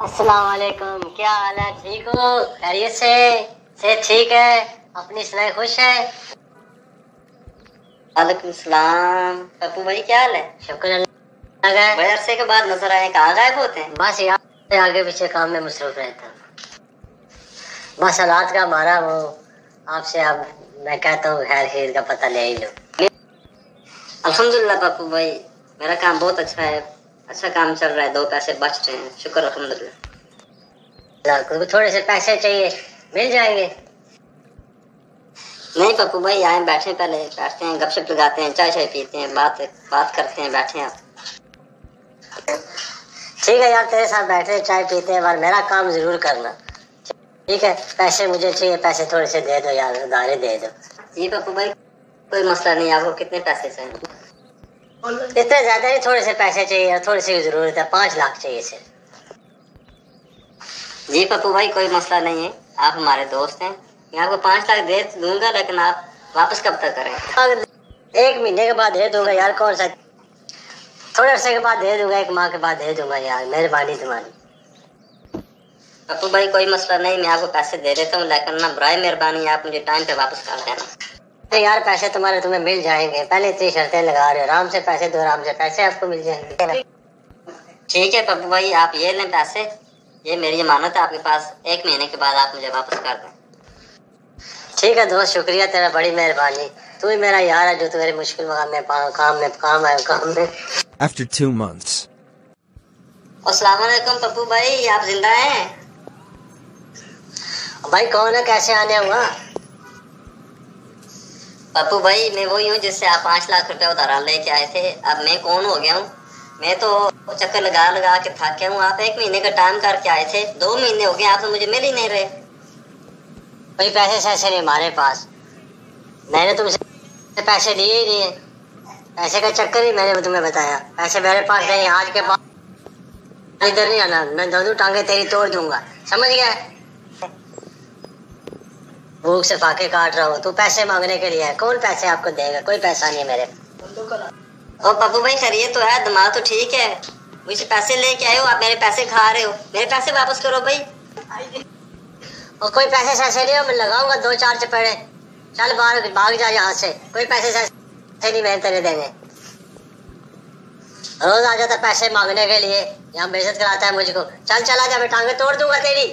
अस्सलाम वालेकुम, क्या हाल है? ठीक हो? खैरियत से ठीक है? अपनी सुनाई, खुश है? वालेकुम सलाम। पप्पू भाई क्या हाल है? शुक्र अल्लाह का। बड़े अरसे के बाद नजर आए, कहाँ गायब होते हैं? बस यार आगे पीछे काम में मसरूफ रहता हूँ। बस हालात का मारा वो आपसे अब मैं कहता हूँ खैर खैर का पता ले ही लो। अल्हम्दुलिल्लाह पप्पू भाई, मेरा काम बहुत अच्छा है, अच्छा काम चल रहा है, दो पैसे बच रहे हैं, शुक्र अल्हम्दुलिल्लाह। थोड़े से पैसे चाहिए, मिल जाएंगे? नहीं पप्पू भाई, आए बैठे, पहले बैठते हैं, गपशप लगाते हैं, चाय पीते हैं, बात करते हैं, बैठे हैं। ठीक है यार, तेरे साथ बैठे चाय पीते हैं, पर मेरा काम जरूर करना, ठीक है? पैसे मुझे चाहिए, पैसे थोड़े से दे दो यार, उधारे दे दो। जी पप्पू भाई, कोई मसला नहीं। आपको कितने पैसे चाहिए? इतने ज्यादा नहीं, थोड़े से पैसे चाहिए और थोड़ी सी जरूरत है, 5 लाख चाहिए सिर्फ। जी पप्पू भाई, कोई मसला नहीं है, आप हमारे दोस्त हैं, मैं आपको 5 लाख दे दूंगा, लेकिन आप वापस कब तक करें? 1 महीने के बाद दे दूंगा यार, कौन सा, थोड़े अरसे के बाद दे दूंगा, 1 माह के बाद दे दूंगा यार, मेहरबानी तुम्हारी। पप्पू भाई कोई मसला नहीं, मैं आपको पैसे दे देता हूँ, लेकिन ना बराए मेहरबानी आप मुझे टाइम पे वापस कर देना। यार पैसे तुम्हारे तुम्हें मिल जाएंगे, पहले इतनी शर्तें लगा रहे हो, आराम से पैसे दो, आराम से पैसे आपको मिल जाएंगे। ठीक है पप्पू भाई, आप ये लें पैसे, ये मेरी अमानत है आपके पास, 1 महीने के बाद आप मुझे वापस कर दें। ठीक है दोस्त, शुक्रिया तेरा, बड़ी मेहरबानी, तू ही मेरा यार है जो तुम्हारे मुश्किल काम में। After 2 months. अस्सलाम वालेकुम पप्पू भाई, आप जिंदा हैं? भाई कौन है, कैसे आने हुआ? पप्पू भाई मैं वही हूँ जिससे आप 5 लाख रुपए उधार लेके आए थे। अब मैं कौन हो गया हूँ? मैं तो चक्कर लगा लगा के थक गया हूँ। आप 1 महीने का टाइम करके आए थे, 2 महीने हो गए, आप तो मुझे मिल ही नहीं रहे। भाई पैसे ऐसे नहीं हमारे पास, मैंने तुमसे पैसे दिए ही नहीं है, पैसे का चक्कर ही मैंने तुम्हें बताया, पैसे मेरे पास नहीं, आज के बाद इधर नहीं आना, मैं दोनों टांगे तेरी तोड़ दूंगा, समझ गया? भूख से फाके काट रहा हूँ, तू पैसे मांगने के लिए है, कौन पैसे आपको देगा? कोई पैसा नहीं है मेरे। ओ पप्पू भाई, खैरियत तो है, दिमाग तो ठीक है, मुझे पैसे लेके आए हो, आप मेरे पैसे खा रहे हो, मेरे पैसे वापस करो भाई। और कोई पैसे सैसे नहीं हो, मैं लगाऊंगा 2-4 चपेड़े, चल बाहर भाग जा यहाँ से, कोई पैसे सैसे नहीं मैं तेरे देंगे। रोज आ जाता पैसे मांगने के लिए, यहाँ बेइज्जत कराता है मुझको, चल चला जा, मैं टांगे तोड़ दूंगा तेरी।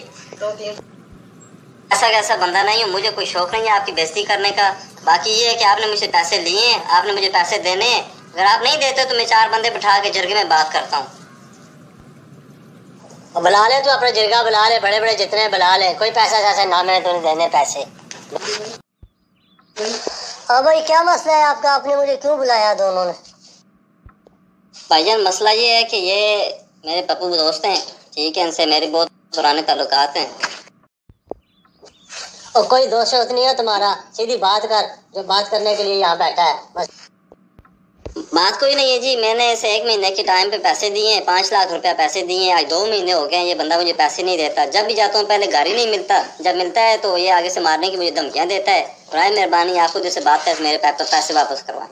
ऐसा कैसा बंदा नहीं हूँ, मुझे कोई शौक नहीं है आपकी बेइज्जती करने का। बाकी ये है कि आपने मुझे पैसे लिए हैं, आपने मुझे पैसे देने हैं, अगर आप नहीं देते तो मैं 4 बंदे बिठा के जरगे में बात करता हूँ। बुला ले, तू अपना जिरगा बुला ले, बड़े बड़े जितने बुला ले, कोई पैसा जैसा ना मैंने तुम्हें देने पैसे। हाँ भाई, क्या मसला है आपका, आपने मुझे क्यों बुलाया दोनों ने? भाईजान मसला ये है कि ये मेरे पप्पू दोस्त हैं, ठीक है, इनसे मेरे बहुत पुराने ताल्लुकात हैं। और कोई दोस्त नहीं है तुम्हारा, सीधी बात कर, जो बात करने के लिए यहाँ बैठा है, बस। बात कोई नहीं है जी, मैंने इसे 1 महीने के टाइम पे पैसे दिए हैं, 5 लाख रुपया पैसे दिए हैं, आज 2 महीने हो गए हैं, ये बंदा मुझे पैसे नहीं देता। जब भी जाता हूँ पहले घर ही नहीं मिलता, जब मिलता है तो ये आगे से मारने की मुझे धमकियाँ देता है। बराए मेहरबानी आप खुद से बात कर मेरे पैसे वापस करवाएं।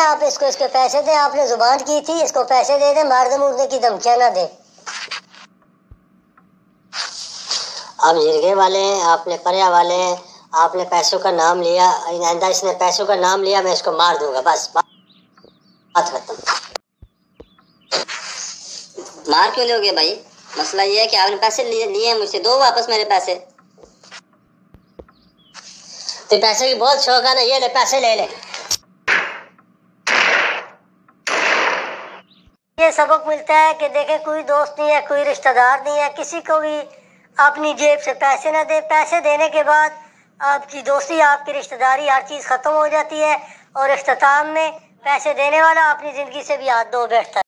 आप इसको इसके पैसे दे, आपने जुबान की थी, इसको पैसे दे दे, मारने मुरने की धमकियाँ ना दे। आप जिरगे वाले हैं, आपने पर्या वाले हैं, आपने पैसों का नाम लिया, आइंदा इसने पैसों का नाम लिया, मैं इसको मार दूंगा, बस बात खत्म। मार क्यों लोगे भाई? मसला ये है कि आपने पैसे लिए मुझसे, दो वापस मेरे पैसे। तो पैसे की बहुत शौक है ना, ये ले पैसे ले ले। ये सबक मिलता है कि देखे कोई दोस्त नहीं है, कोई रिश्तेदार नहीं है, किसी को भी अपनी जेब से पैसे ना दे। पैसे देने के बाद आपकी दोस्ती, आपकी रिश्तेदारी, हर चीज़ ख़त्म हो जाती है, और इख्तिताम में पैसे देने वाला अपनी ज़िंदगी से भी हाथ धो बैठता है।